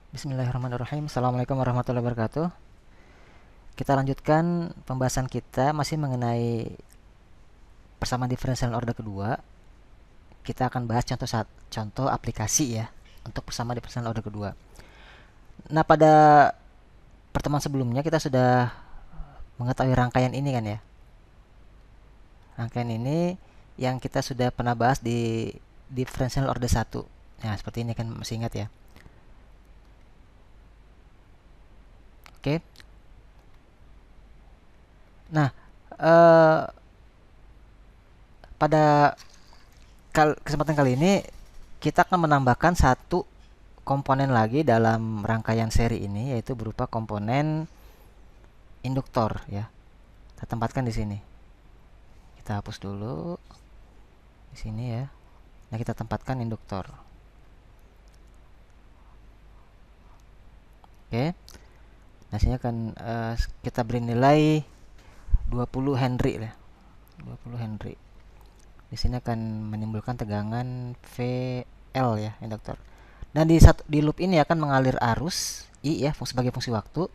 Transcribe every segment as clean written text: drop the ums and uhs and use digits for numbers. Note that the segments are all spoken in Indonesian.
Bismillahirrahmanirrahim. Assalamualaikum warahmatullahi wabarakatuh. Kita lanjutkan pembahasan kita masih mengenai persamaan diferensial order kedua. Kita akan bahas contoh aplikasi ya untuk persamaan diferensial order kedua. Nah, pada pertemuan sebelumnya kita sudah mengetahui rangkaian ini kan ya. Rangkaian ini yang kita sudah pernah bahas di diferensial order satu. Nah, seperti ini kan masih ingat ya. Oke. Nah, eh, pada kesempatan kali ini kita akan menambahkan satu komponen lagi dalam rangkaian seri ini, yaitu berupa komponen induktor ya. Kita tempatkan di sini. Kita hapus dulu di sini ya. Nah, kita tempatkan induktor. Oke. Nah, sini akan kita beri nilai 20 Henry ya. 20 Henry. Di sini akan menimbulkan tegangan VL ya, induktor. Dan di loop ini akan mengalir arus I ya, sebagai fungsi waktu.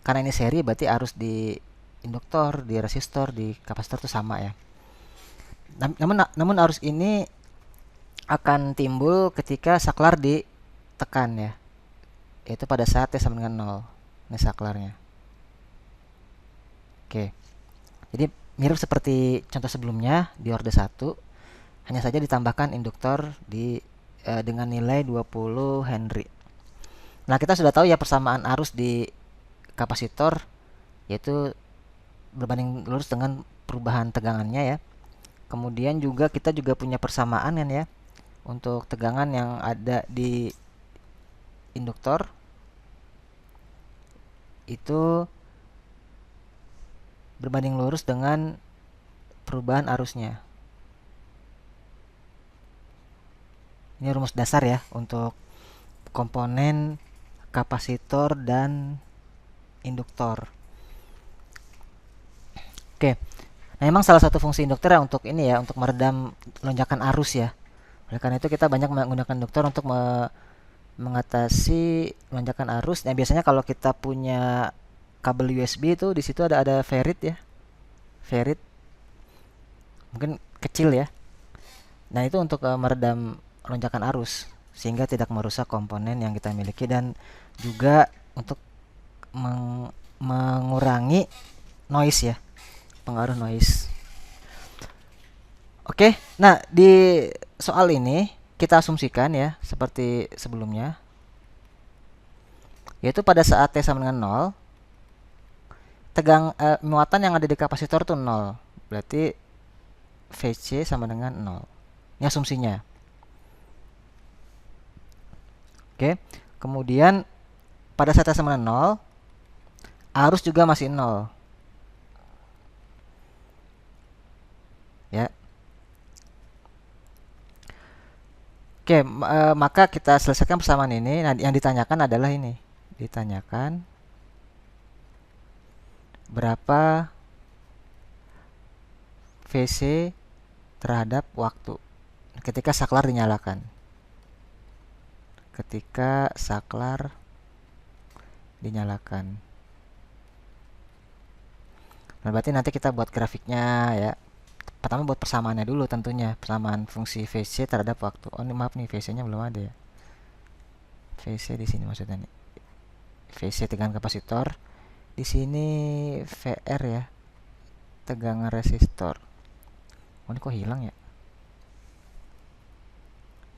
Karena ini seri berarti arus di induktor, di resistor, di kapasitor itu sama ya. Namun arus ini akan timbul ketika saklar ditekan ya. Yaitu pada saat T sama dengan 0. Ini saklarnya. Oke. Jadi mirip seperti contoh sebelumnya di orde 1, hanya saja ditambahkan induktor dengan nilai 20 Henry. Nah, kita sudah tahu ya persamaan arus di kapasitor yaitu berbanding lurus dengan perubahan tegangannya ya. Kemudian kita juga punya persamaan kan ya untuk tegangan yang ada di induktor itu berbanding lurus dengan perubahan arusnya. Ini rumus dasar ya untuk komponen kapasitor dan induktor. Oke. Nah, memang salah satu fungsi induktor ya untuk ini ya, untuk meredam lonjakan arus ya. Oleh karena itu kita banyak menggunakan induktor untuk mengatasi lonjakan arus. Nah, biasanya kalau kita punya kabel USB itu di situ ada ferrit ya. Ferrit mungkin kecil ya. Nah, itu untuk meredam lonjakan arus sehingga tidak merusak komponen yang kita miliki dan juga untuk mengurangi noise ya, pengaruh noise. Oke, nah di soal ini kita asumsikan ya seperti sebelumnya, yaitu pada saat T sama dengan 0, muatan yang ada di kapasitor itu 0. Berarti VC sama dengan 0. Ini asumsinya. Oke. Kemudian pada saat T sama dengan 0, arus juga masih 0. Ya. Oke, maka kita selesaikan persamaan ini. Nah, yang ditanyakan adalah ini. Ditanyakan berapa VC terhadap waktu ketika saklar dinyalakan. Ketika saklar dinyalakan. Nah, berarti nanti kita buat grafiknya ya. Pertama buat persamaannya dulu tentunya, persamaan fungsi VC terhadap waktu. Oh, ini maaf nih, VC-nya belum ada ya. VC di sini maksudnya nih. VC tegangan kapasitor. Di sini VR ya. Tegangan resistor. Oh, ini kok hilang ya?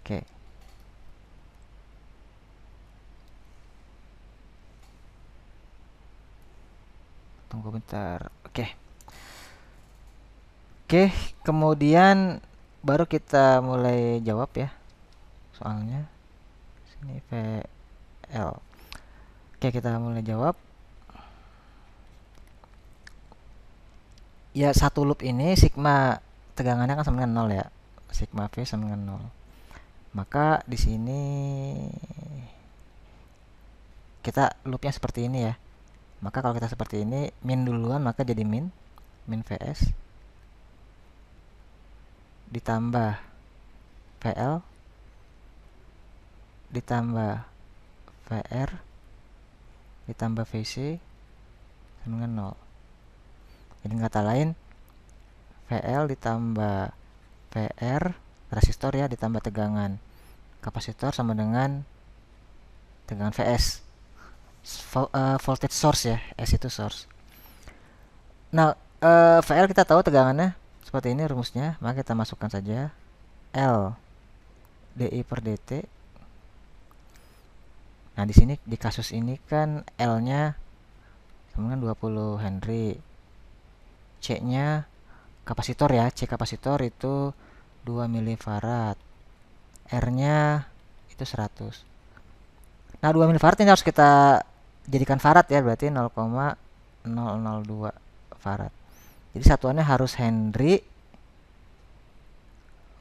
Oke. Tunggu bentar. Oke. Oke, kemudian baru kita mulai jawab ya soalnya. Sini VL. Oke, kita mulai jawab. Ya, satu loop ini sigma tegangannya kan sama dengan 0 ya. Sigma V sama dengan 0. Maka di sini kita loopnya seperti ini ya. Maka kalau kita seperti ini, min duluan maka jadi min VS ditambah VL ditambah VR ditambah VC sama dengan 0. Jadi kata lain, VL ditambah VR resistor ya ditambah tegangan kapasitor sama dengan tegangan VS, voltage source ya, S itu source. Nah, VL kita tahu tegangannya seperti ini rumusnya, maka kita masukkan saja L dI per dt. Nah, di sini di kasus ini kan L-nya sama dengan 20 Henry. C-nya kapasitor ya, C kapasitor itu 2 milifarad. R-nya itu 100. Nah, 2 milifarad ini harus kita jadikan farad ya, berarti 0,002 farad. Jadi satuannya harus Henry,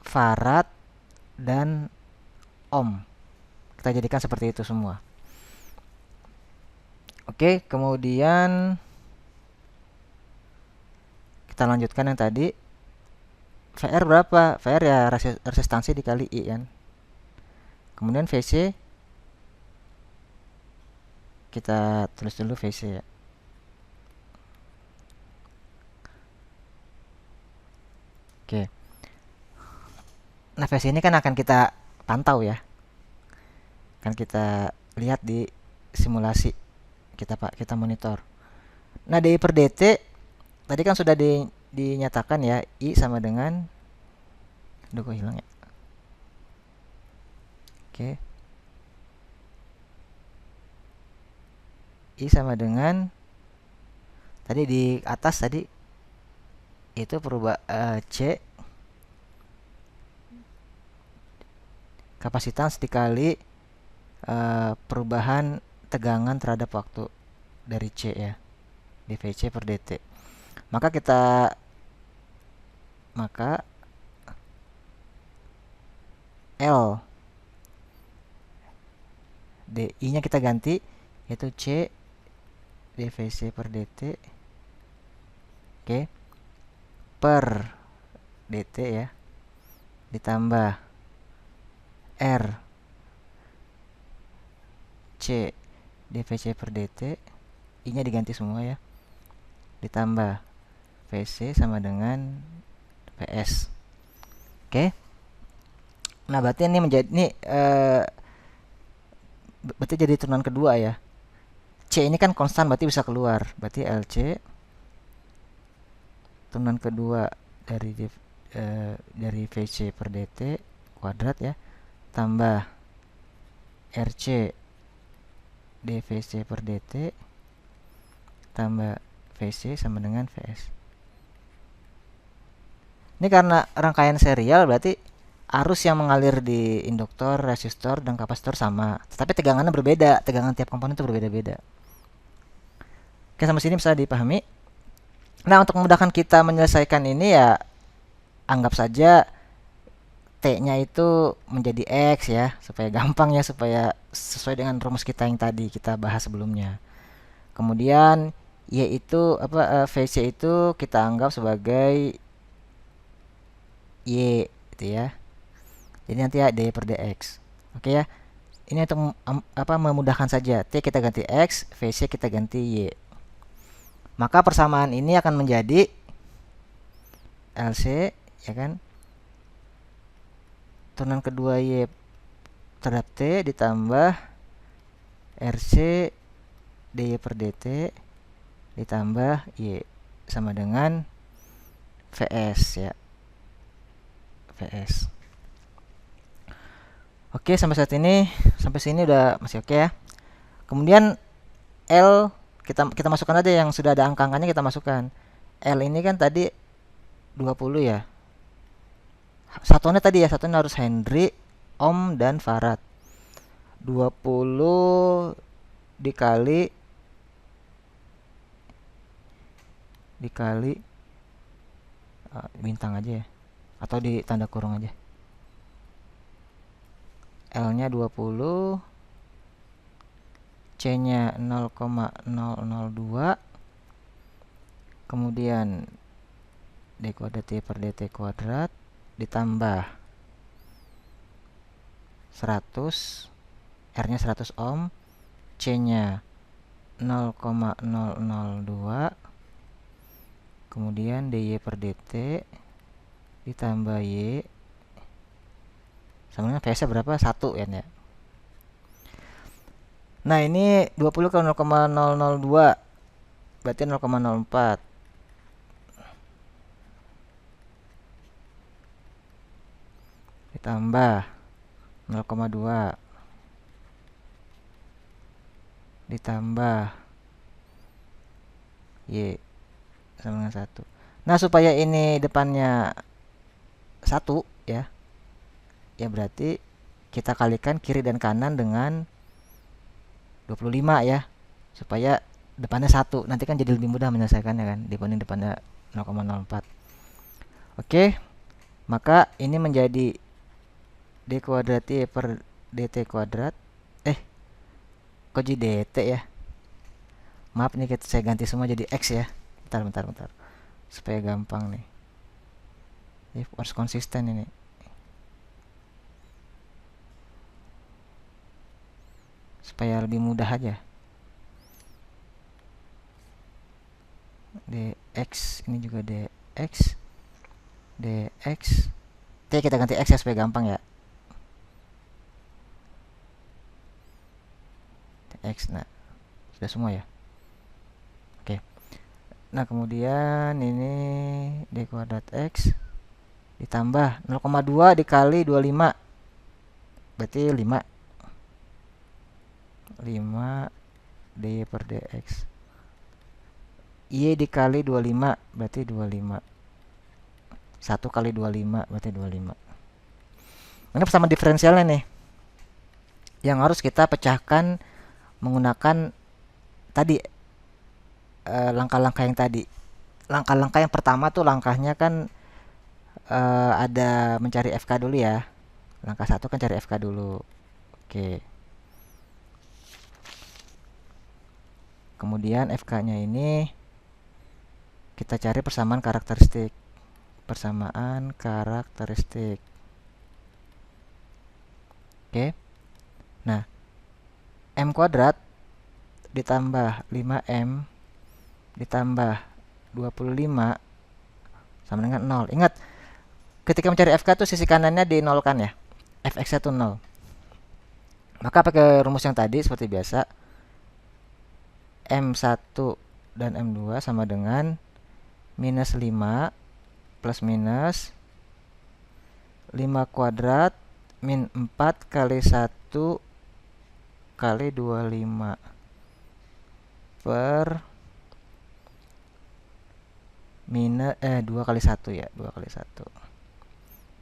farad, dan ohm. Kita jadikan seperti itu semua. Oke, kemudian kita lanjutkan yang tadi. VR berapa? VR ya resistansi dikali I kan. Kemudian VC kita tulis dulu VC ya. Oke. Nah, VC ini kan akan kita pantau ya. Kan kita lihat di simulasi kita monitor. Nah, dI per dt tadi kan sudah dinyatakan ya, I sama dengan, aduh kok hilang ya. Oke. I sama dengan tadi di atas tadi itu C kapasitas dikali perubahan tegangan terhadap waktu dari C ya, di VC per dt. Maka L DI nya kita ganti yaitu C dVC per dt, oke, per dt ya, ditambah R C dVC per dt, I nya diganti semua ya, ditambah VC sama dengan PS. Oke. Nah, berarti ini berarti jadi turunan kedua ya. C ini kan konstan, berarti bisa keluar. Berarti LC turunan kedua dari VC per dt kuadrat ya, tambah RC dVC per dt tambah VC sama dengan VS. Ini karena rangkaian serial, berarti arus yang mengalir di induktor, resistor, dan kapasitor sama, tetapi tegangannya berbeda. Tegangan tiap komponen itu berbeda-beda. Oke, sampai sini bisa dipahami. Nah, untuk memudahkan kita menyelesaikan ini ya, anggap saja T-nya itu menjadi X ya, supaya gampang ya, supaya sesuai dengan rumus kita yang tadi kita bahas sebelumnya. Kemudian Y itu VC itu kita anggap sebagai Y gitu ya. Jadi nanti ya D per dx. Oke ya. Ini untuk memudahkan saja. T kita ganti X, VC kita ganti Y. Maka persamaan ini akan menjadi LC ya kan, turunan kedua Y terhadap T ditambah RC dy per dt ditambah Y sama dengan VS ya, VS. Oke, sampai sini udah masih oke ya. Kemudian L kita masukkan aja yang sudah ada angka-angkanya, kita masukkan. L ini kan tadi 20 ya. Satuannya harus Henry, ohm, dan farad. 20 dikali bintang aja ya, atau di tanda kurung aja. L nya 20, C nya 0,002, kemudian D kuadrat T per dt kuadrat ditambah 100, R nya 100 ohm, C-nya 0,002, kemudian dy per dt ditambah y sama dengan VS-nya berapa? 1 ya. Nah, ini 20 ke 0,002 berarti 0,04. Ditambah 0,2 ditambah y sama dengan 1. Nah, supaya ini depannya 1 ya. Ya berarti kita kalikan kiri dan kanan dengan 25 ya. Supaya depannya 1. Nanti kan jadi lebih mudah menyelesaikannya kan dibanding depannya 0,04. Oke. Maka ini menjadi d kuadrat y per dt kuadrat. Kok jadi dt ya? Maaf nih, saya ganti semua jadi x ya. Bentar. Supaya gampang nih. Ini harus konsisten ini. Supaya lebih mudah aja. Dx, ini juga dx. Dx. Kita ganti x ya supaya gampang ya. Dx, nah. Sudah semua ya. Oke. Nah, kemudian ini d kuadrat x ditambah 0,2 dikali 25 berarti 5 dy per dx. Y dikali 25 berarti 25. 1 kali 25 berarti 25. Ini persamaan diferensialnya nih yang harus kita pecahkan menggunakan tadi langkah-langkah yang tadi. Langkah-langkah yang pertama tuh langkahnya kan ada mencari FK dulu ya. Langkah 1 kan cari FK dulu. Oke. Kemudian FK-nya ini kita cari persamaan karakteristik. Persamaan karakteristik. Oke. Nah, M kuadrat ditambah 5M ditambah 25 sama dengan 0. Ingat, ketika mencari FK tuh sisi kanannya dinolkan ya. Fx-nya tuh 0. Maka pakai rumus yang tadi seperti biasa. M1 dan M2 sama dengan minus 5 plus minus 5 kuadrat min 4 kali 1 kali 25 per minus 2 kali 1 ya, 2 kali 1.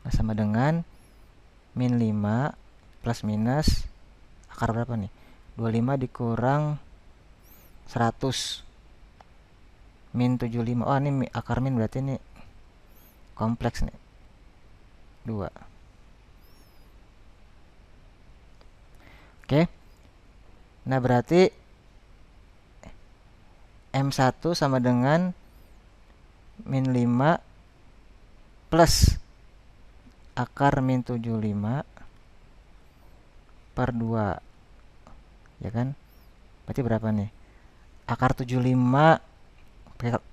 Nah, sama dengan min 5 plus minus akar berapa nih? 25 dikurang 100 min 75. Oh, ini akar min berarti ini kompleks nih. 2. Oke. Nah, berarti M1 sama dengan min 5 plus akar min 75 per 2. Ya kan? Berarti berapa nih? Akar 75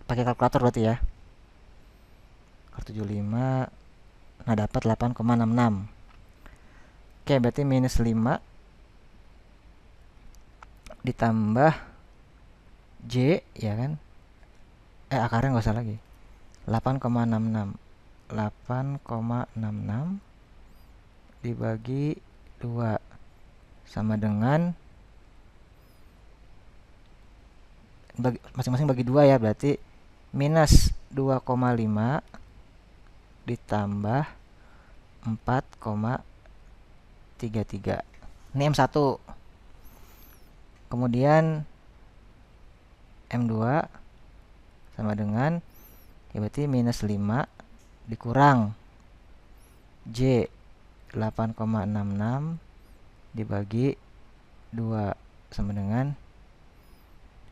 pakai kalkulator berarti ya. Akar 75. Nah, dapat 8,66. Oke, berarti minus 5 ditambah J ya kan? Akarnya nggak usah lagi. 8,66 dibagi 2 sama dengan masing-masing bagi 2 ya, berarti minus 2,5 ditambah 4,33. Ini M1. Kemudian M2 sama dengan ya berarti minus 5 dikurang J 8,66 dibagi 2 sama dengan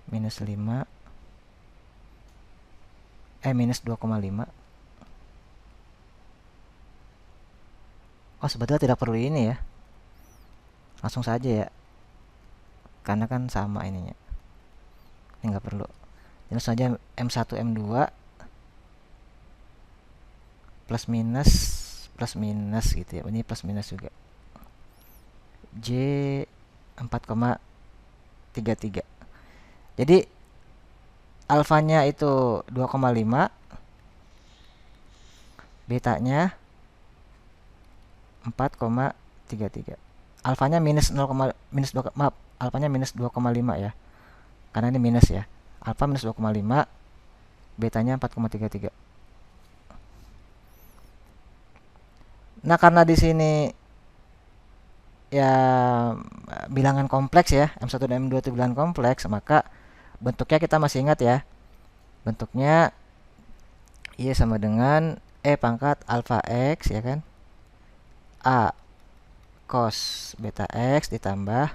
minus 5 minus 2,5. Oh, sebetulnya tidak perlu ini ya. Langsung saja ya. karena kan sama ininya. Ini nggak perlu. Jadi saja M1 M2 plus minus gitu ya. Ini plus minus juga. J 4,33. Jadi alfanya itu 2,5, betanya 4,33. Alfanya minus 0, minus 2, maaf, alfanya minus 2,5 ya. Karena ini minus ya. Alfa minus 2,5, betanya 4,33. Nah, karena di sini ya bilangan kompleks ya, M1 dan M2 itu bilangan kompleks, maka bentuknya kita masih ingat ya. Bentuknya Y sama dengan E pangkat alfa X ya kan. A cos beta X ditambah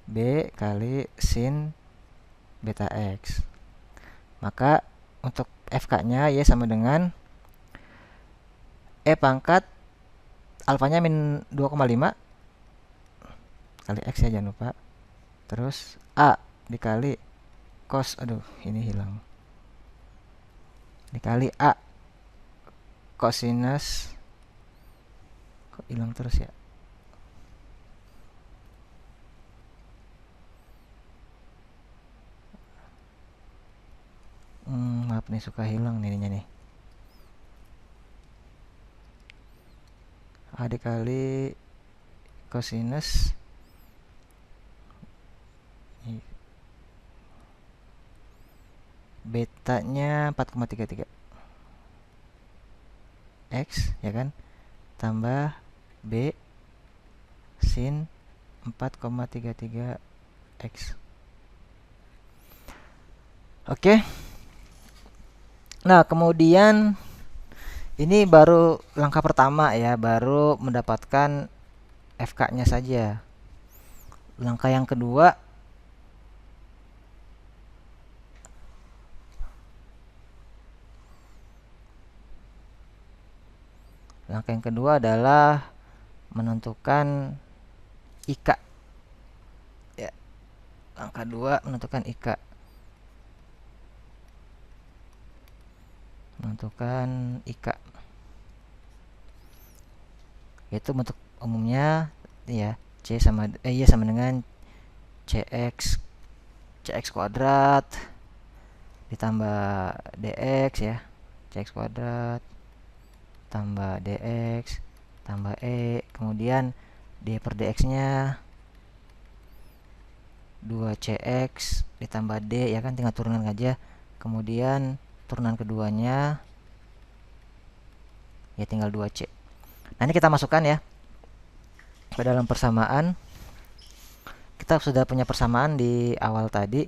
B kali sin beta X. Maka untuk FK-nya Y sama dengan E pangkat alfanya min 2,5 kali X ya, jangan lupa. Terus A dikali cos, aduh ini hilang, dikali A cosinus, kok hilang terus ya, maaf nih, suka hilang nih ininya nih. A dikali cosinus betanya 4,33 X ya kan, tambah B sin 4,33 X. Oke. Nah, kemudian ini baru langkah pertama ya, baru mendapatkan FK-nya saja. Langkah yang kedua, adalah menentukan IK. Ya. Langkah 2 menentukan IK. Yaitu bentuk umumnya ya, Y sama dengan CX kuadrat ditambah DX ya. CX kuadrat tambah DX tambah E, kemudian D per DX nya 2CX ditambah D ya kan, tinggal turunan aja. Kemudian turunan keduanya ya tinggal 2C. Nah, ini kita masukkan ya ke dalam persamaan. Kita sudah punya persamaan di awal tadi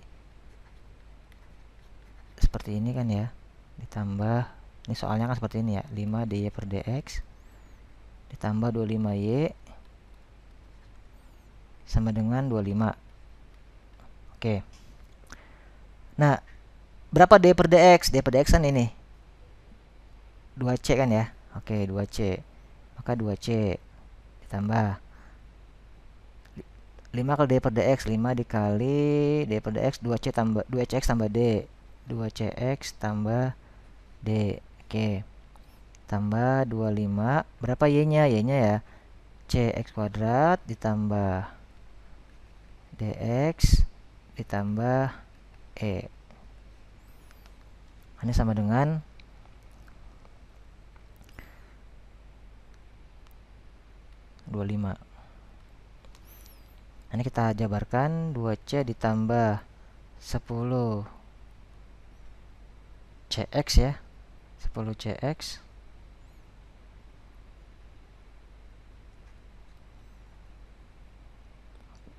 seperti ini kan ya, ditambah ini soalnya kan seperti ini ya, 5 dy per dx ditambah 25y sama dengan 25. Oke. Nah, berapa d per dx? D per dx kan ini 2c kan ya. Oke, 2c. Maka 2c ditambah 5 kali d per dx, 5 dikali d per dx 2c tambah 2cx tambah d, 2cx tambah d. Oke. Tambah 25, berapa y-nya? Y-nya ya cx kuadrat ditambah dx ditambah e. Ini sama dengan 25. Ini kita jabarkan, 2c ditambah 10 cx ya, 10 cx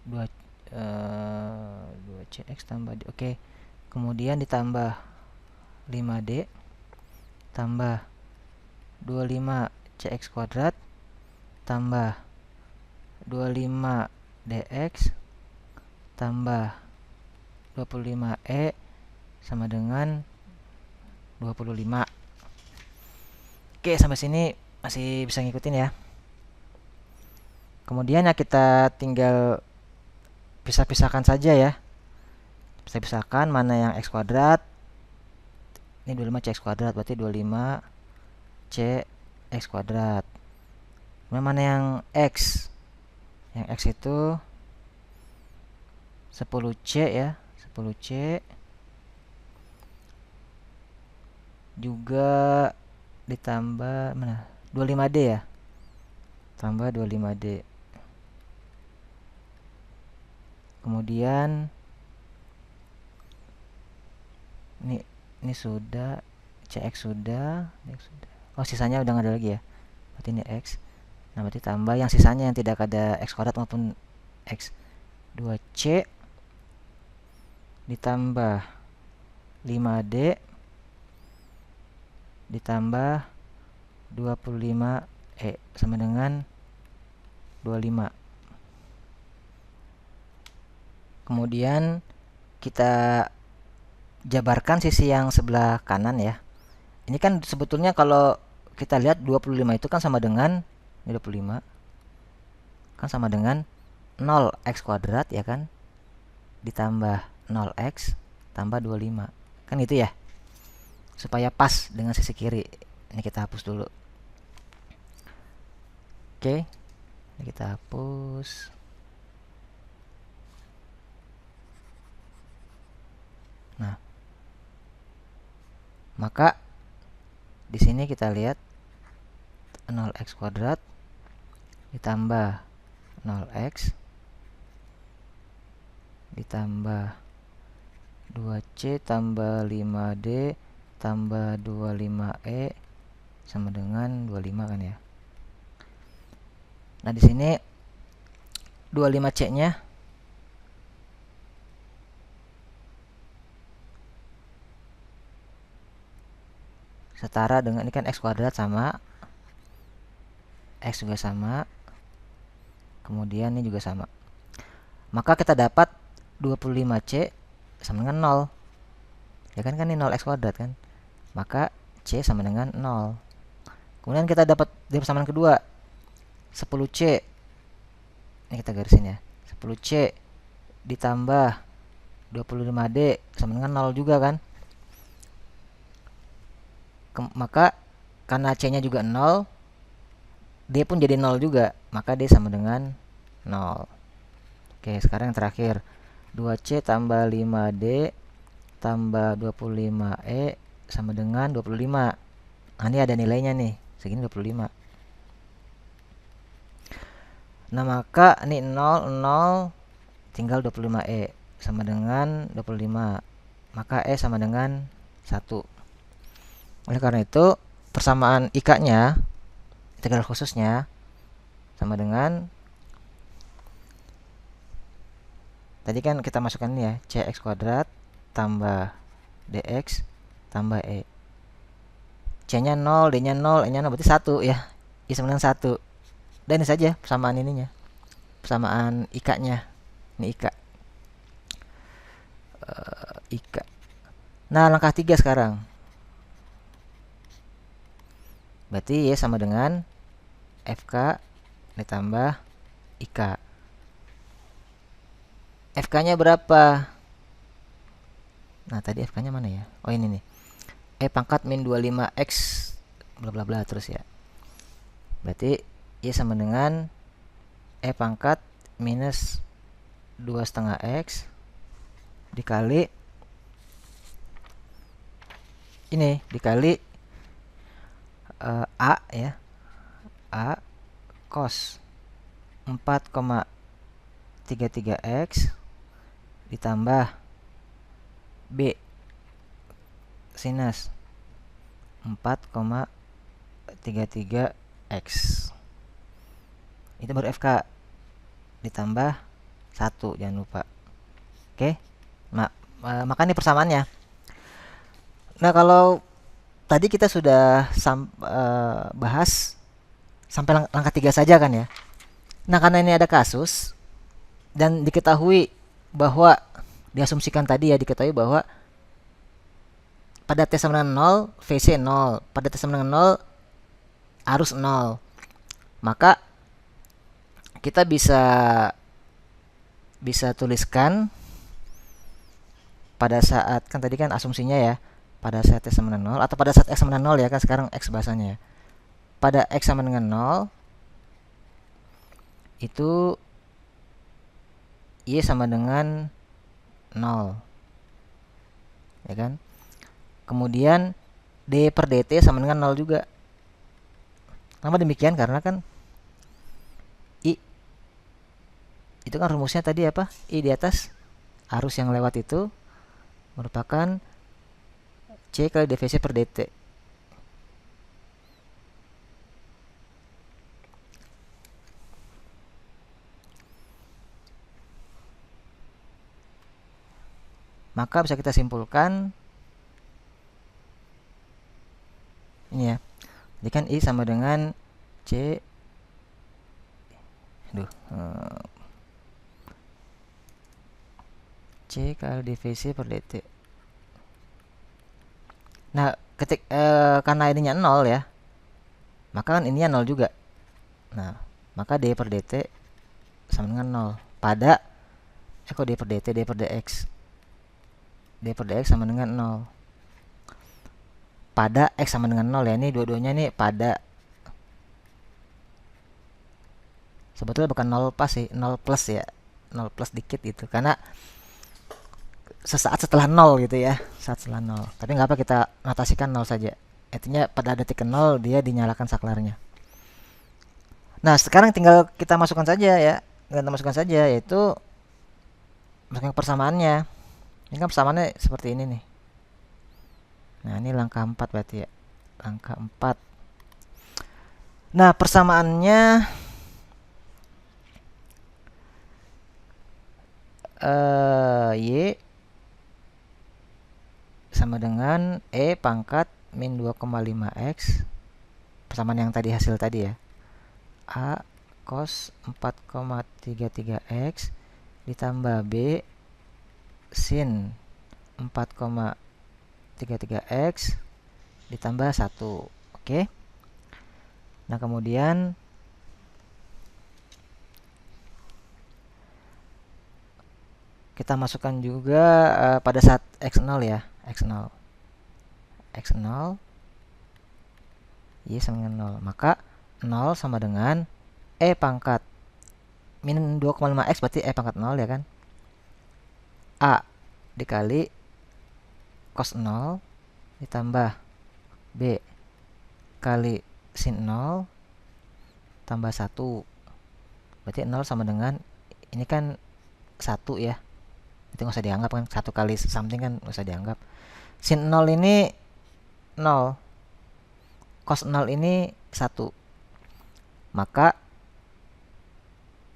dua 2cx tambah d. Oke. Kemudian ditambah 5d tambah 25 cx kuadrat tambah 25 dx tambah 25e sama dengan 25. Oke, sampai sini masih bisa ngikutin ya. Kemudian ya kita tinggal pisah-pisahkan saja ya. Pisah-pisahkan mana yang X kuadrat. Ini 25 CX kuadrat, berarti 25 CX kuadrat. Mana yang X? Yang X itu 10C ya, 10C. Juga ditambah mana? 25D ya. Tambah 25D. Kemudian ini sudah, CX sudah, X sudah. Oh, sisanya udah nggak ada lagi ya. Berarti ini X. Nah, berarti tambah yang sisanya yang tidak ada X kuadrat maupun X. 2C ditambah 5D ditambah 25E sama dengan 25. Kemudian kita jabarkan sisi yang sebelah kanan ya. Ini kan sebetulnya kalau kita lihat 25 itu kan sama dengan 25 kan sama dengan 0x kuadrat ya kan, ditambah 0x tambah 25 kan gitu ya, supaya pas dengan sisi kiri. Ini kita hapus dulu. Oke, ini kita hapus. Nah, maka di sini kita lihat 0x kuadrat ditambah 0x ditambah 2C tambah 5D tambah 25E sama dengan 25 kan ya. Nah, di sini 25C-nya setara dengan, ini kan X kuadrat sama X juga sama, kemudian ini juga sama. Maka kita dapat 25C sama dengan 0. Ya kan, ini 0x kuadrat kan. Maka C sama dengan 0. Kemudian kita dapat di persamaan kedua 10C. Ini kita garisin ya. 10C ditambah 25D sama dengan 0 juga kan. Maka karena C-nya juga 0, D pun jadi 0 juga, maka D sama dengan 0. Oke, sekarang yang terakhir 2C tambah 5D tambah 25E sama dengan 25. Nah, ini ada nilainya nih, segini 25. Nah, maka ini 0, 0, tinggal 25E sama dengan 25. Maka E sama dengan 1. Oleh karena itu, persamaan IK-nya, integral khususnya, sama dengan, tadi kan kita masukkan ini ya, CX kuadrat tambah DX tambah E. C-nya 0, D-nya 0, E-nya 0, berarti 1 ya. I sama dengan 1. Dan ini saja persamaan ininya. Persamaan IK-nya. Ini IK. IK. Nah, langkah 3 sekarang. Berarti Y sama dengan FK ditambah IK. FK-nya berapa? Nah, tadi FK-nya mana ya? Oh, ini nih. E pangkat min 25X bla bla bla terus ya. Berarti Y sama dengan E pangkat minus 2,5X dikali ini, dikali A ya. A cos 4,33X ditambah B sinus 4,33X. Itu baru FK ditambah 1, jangan lupa. Oke. Maka ini persamaannya. Nah, kalau tadi kita sudah bahas sampai langkah 3 saja kan ya. Nah, karena ini ada kasus dan diketahui bahwa diasumsikan tadi ya, diketahui bahwa pada T sama dengan 0 VC 0, pada T sama dengan 0 arus 0. Maka kita bisa bisa tuliskan pada saat, kan tadi kan asumsinya ya, pada saat x sama dengan 0 atau pada saat x sama dengan 0 ya kan, sekarang x bahasanya. Pada x sama dengan 0 itu y sama dengan 0 ya kan. Kemudian d per dt sama dengan 0 juga. Kenapa demikian? Karena kan i itu kan rumusnya tadi apa? I di atas arus yang lewat itu merupakan c kali dvc per dt. Maka bisa kita simpulkan ini ya. Jadi kan I sama dengan C C kali dvc per dt. Nah, karena ininya 0 ya, maka kan ininya 0 juga. Nah, maka d per dt sama dengan 0 pada kok d per dt, d per dx. D per dx sama dengan 0 pada x sama dengan 0 ya. Ini dua-duanya nih pada. Sebetulnya bukan 0 pas sih, 0 plus ya. 0 plus dikit gitu. Karena sesaat setelah 0 gitu ya. Saat setelah 0. Tapi nggak apa, kita notasikan 0 saja. Artinya pada detik ke 0 dia dinyalakan saklarnya. Nah, sekarang tinggal kita masukkan saja ya. Kita masukkan saja, yaitu masukkan persamaannya. Ini kan persamaannya seperti ini nih. Nah, ini langkah 4 berarti ya. Langkah 4. Nah, persamaannya y sama dengan e pangkat min 2,5x. Persamaan yang tadi hasil tadi ya. A cos 4,33x ditambah B sin 4,33x ditambah 1. Oke. Nah, kemudian kita masukkan juga pada saat x0 ya. X0 y sama dengan 0. Maka 0 sama dengan e pangkat min 2,5x berarti e pangkat 0 ya kan. A dikali cos 0 ditambah B kali sin 0 tambah 1. Berarti 0 sama dengan, ini kan 1 ya. Itu nggak usah dianggap kan, 1 kali something kan nggak usah dianggap. Sin 0 ini 0. Cos 0 ini 1. Maka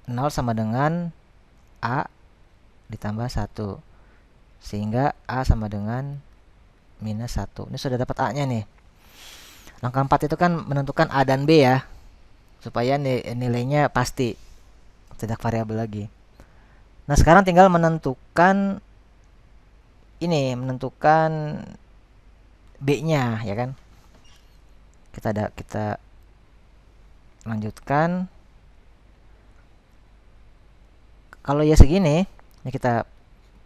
0 sama dengan A ditambah 1. Sehingga A sama dengan minus 1. Ini sudah dapat A-nya nih. Langkah 4 itu kan menentukan A dan B ya. Supaya nilainya pasti. Tidak variabel lagi. Nah, sekarang tinggal menentukan ini, menentukan B-nya ya kan. Kita lanjutkan. Kalau ya segini, ini kita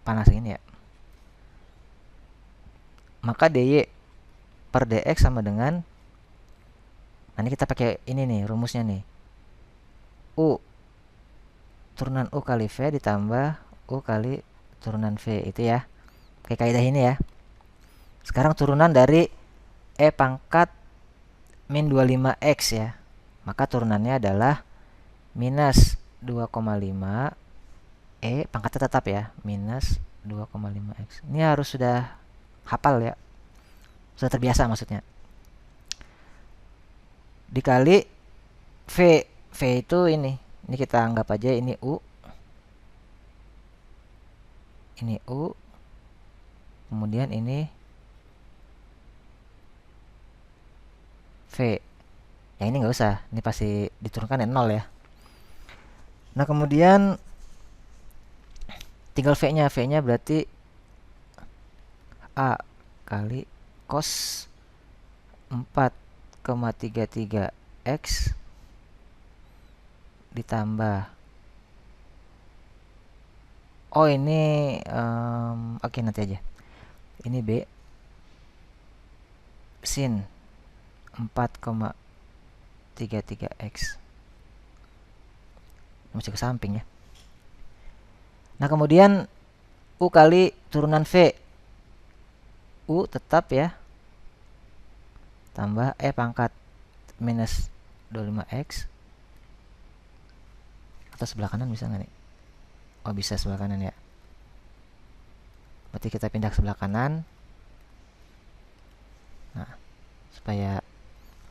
panas segini ya. Maka dy per dx sama dengan, nah ini kita pakai ini nih rumusnya nih. U turunan U kali V ditambah U kali turunan V itu ya. Pakai kaidah ini ya. Sekarang turunan dari E pangkat min 25x ya. Maka turunannya adalah minus 2,5 E pangkatnya tetap ya, minus 2,5x. Ini harus sudah hafal ya. Sudah terbiasa maksudnya. Dikali V. V itu ini. Ini kita anggap aja ini U. Ini U. Kemudian ini V. Yang ini nggak usah. Ini pasti diturunkan 0 ya. Nah, kemudian tinggal V-nya. V-nya berarti A kali cos 4,33x ditambah Oh ini oke nanti aja. Ini B sin 4,33x. Masih ke samping ya. Nah kemudian U kali turunan V. U tetap ya. Tambah E pangkat minus 25x. Atau sebelah kanan bisa nggak nih? Oh bisa sebelah kanan ya. Berarti kita pindah ke sebelah kanan. Nah, supaya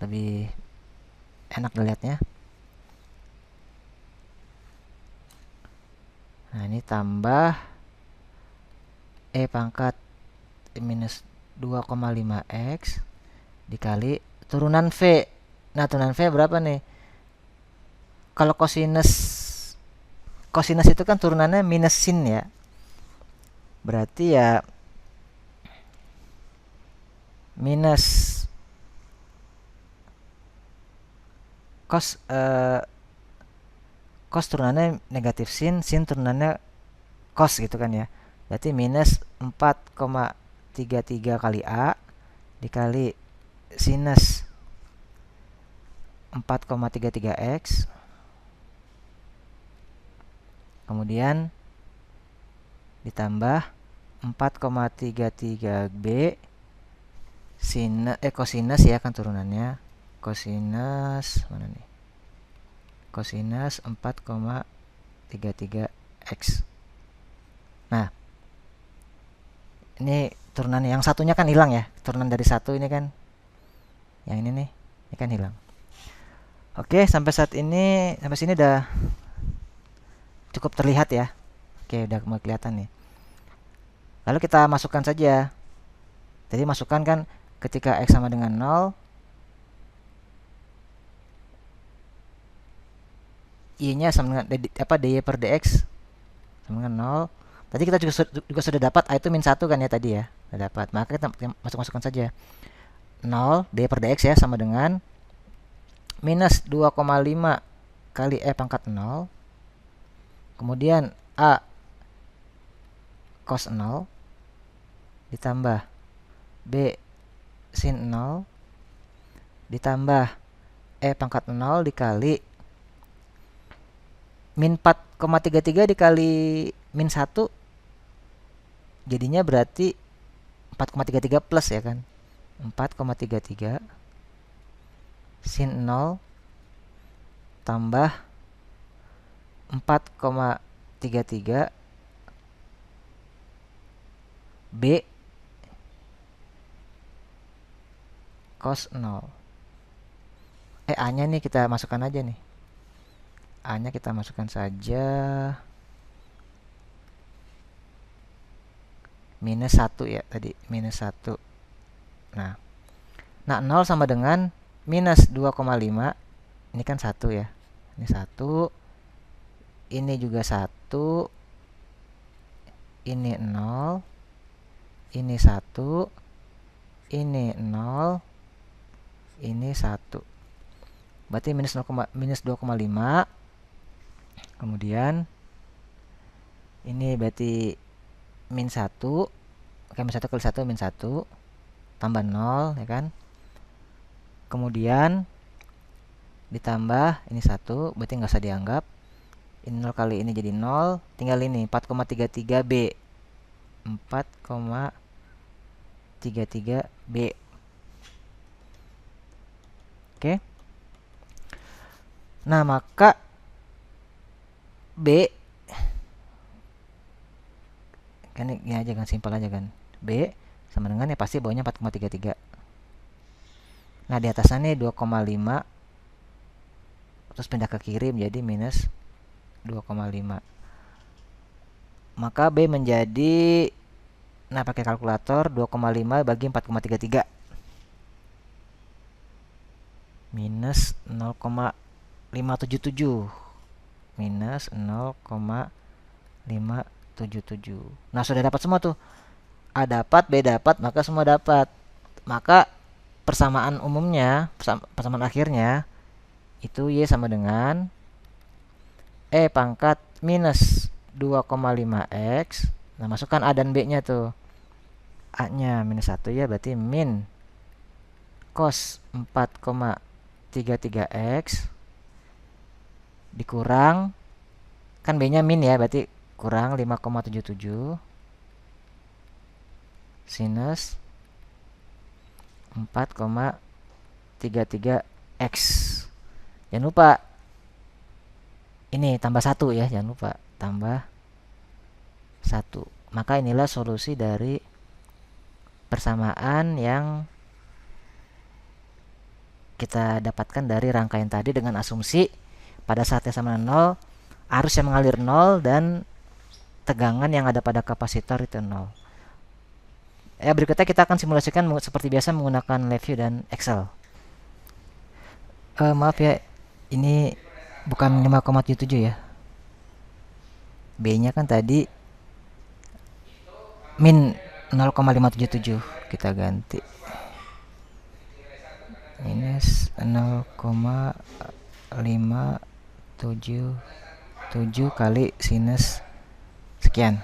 lebih enak dilihatnya. Nah, ini tambah E pangkat minus 2,5x dikali turunan V. Nah, turunan V berapa nih? Kalau kosinus itu kan turunannya minus sin ya. Berarti ya minus cos cos turunannya negatif sin turunannya cos gitu kan ya. Berarti minus 4,33 kali A dikali sinus 4,33x. Kemudian ditambah 4,33B kosinus ya kan turunannya. Kosinus mana nih? Kosinus 4,33x. Nah, ini turunan yang satunya kan hilang ya. Turunan dari satu ini kan. Yang ini nih, ini kan hilang. Oke, sampai sini udah cukup terlihat ya. Oke, udah mulai kelihatan nih. Lalu kita masukkan saja. Jadi masukkan kan ketika X sama dengan 0, Y-nya sama dengan dy per dx sama dengan 0. Tadi kita juga sudah dapat A itu min 1 kan ya tadi ya. Sudah dapat. Maka kita masukkan saja. 0 dy per dx ya sama dengan minus 2,5 kali E pangkat 0. Kemudian A cos 0 ditambah B sin 0 ditambah E pangkat 0 dikali min 4,33 dikali min 1 jadinya berarti 4,33 plus ya kan. 4,33 sin 0 tambah 4,33 B cos 0. A-nya nih kita masukkan aja nih. A-nya kita masukkan saja minus 1 ya tadi, minus 1. Nah, 0 sama dengan minus 2,5. Ini kan 1 ya. Ini 1. Ini juga 1. Ini 0. Ini 1. Ini 0. Ini 1. Berarti minus 2,5. Kemudian ini berarti min 1. Oke, min 1 kali 1 min 1 tambah 0 ya kan. Kemudian ditambah ini 1, berarti nggak usah dianggap. Ini 0 kali ini jadi 0, tinggal ini 4,33B. 4,33B. Oke. Nah, maka B kan ini aja kan, simpel aja kan. B sama dengan ya pasti bawahnya 4,33. Nah, di atasnya nih 2,5 terus pindah ke kiri menjadi minus 2,5. Maka B menjadi, nah pakai kalkulator, 2,5 bagi 4,33 minus 0,577 minus 0,577. Nah, sudah dapat semua tuh. A dapat, B dapat, maka semua dapat. Maka persamaan umumnya, persamaan akhirnya itu Y sama dengan E pangkat minus 2,5x. Nah, masukkan A dan B-nya tuh. A-nya minus 1 ya, berarti min cos 4,33x dikurang, kan B-nya min ya, berarti kurang 5,77 sinus 4,33x. Jangan lupa ini tambah 1 ya, jangan lupa tambah 1. Maka inilah solusi dari persamaan yang kita dapatkan dari rangkaian tadi dengan asumsi pada saat T sama 0 arus yang mengalir 0 dan tegangan yang ada pada kapasitor itu 0. Ya, berikutnya kita akan simulasikan seperti biasa menggunakan LabVIEW dan Excel. Maaf ya, ini bukan 5,77 ya. B-nya kan tadi min 0,577, kita ganti minus 0,577 kali sinus sekian.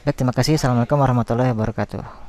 Baik, terima kasih. Assalamualaikum warahmatullahi wabarakatuh.